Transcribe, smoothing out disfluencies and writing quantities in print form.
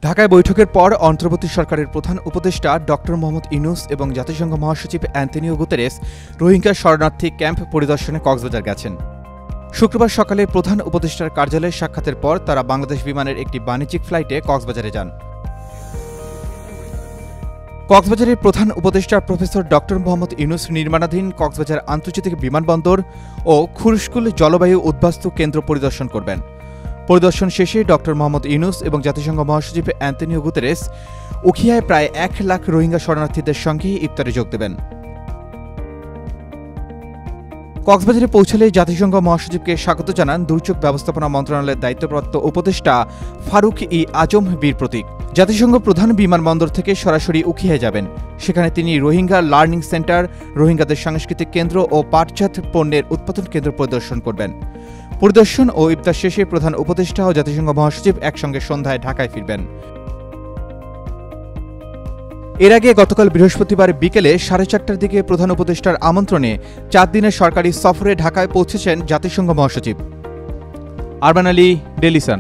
ঢাকায় বৈঠকের পর অন্তর্বর্তী সরকারের প্রধান উপদেষ্টা ডক্টর মোহাম্মদ ইউনূস এবং জাতিসংঘ মহাসচিব অ্যান্তোনিও গুতেরেস রোহিঙ্গা শরণার্থী ক্যাম্প পরিদর্শনে কক্সবাজার গেছেন। শুক্রবার সকালে প্রধান উপদেষ্টার কার্যালয়ে সাক্ষাতের পর তারা বাংলাদেশ বিমানের একটি বাণিজ্যিক ফ্লাইটে কক্সবাজারে যান। কক্সবাজারের প্রধান উপদেষ্টা প্রফেসর ডক্টর মোহাম্মদ ইউনূস নির্মাণাধীন কক্সবাজার আন্তর্জাতিক বিমানবন্দর ও খুরশকুল জলবায়ু উদ্বাস্তু কেন্দ্র পরিদর্শন করবেন। পরিদর্শন শেষে ডক্টর মোহাম্মদ ইউনূস এবং জাতিসংঘ মহাসচিব অ্যান্তোনিও গুতেরেস উখিয়ায় প্রায় ১ লাখ রোহিঙ্গা শরণার্থীদের সঙ্গে ইফতারে যোগ দেবেন। কক্সবাজারে পৌঁছালে জাতিসংঘ মহাসচিবকে স্বাগত জানান দুর্যোগ ব্যবস্থাপনা মন্ত্রণালয়ের দায়িত্বপ্রাপ্ত উপদেষ্টা ফারুক ই আজম বীর প্রতীক। জাতিসংঘ প্রধান বিমানবন্দর থেকে সরাসরি উখিয়ায় যাবেন। সেখানে তিনি রোহিঙ্গা লার্নিং সেন্টার, রোহিঙ্গাদের সাংস্কৃতিক কেন্দ্র ও পাটজাত পণ্যের উৎপাদন কেন্দ্র পরিদর্শন করবেন। পরিদর্শন ও ইফতার শেষে প্রধান উপদেষ্টা ও জাতিসংঘ মহাসচিব একসঙ্গে সন্ধ্যায় ঢাকায় ফিরবেন। এর আগে গতকাল বৃহস্পতিবার বিকেলে 4:30টার দিকে প্রধান উপদেষ্টার আমন্ত্রণে 4 দিনের সরকারি সফরে ঢাকায় পৌঁছেছেন জাতিসংঘ মহাসচিব। Arman Ali, Daily Sun.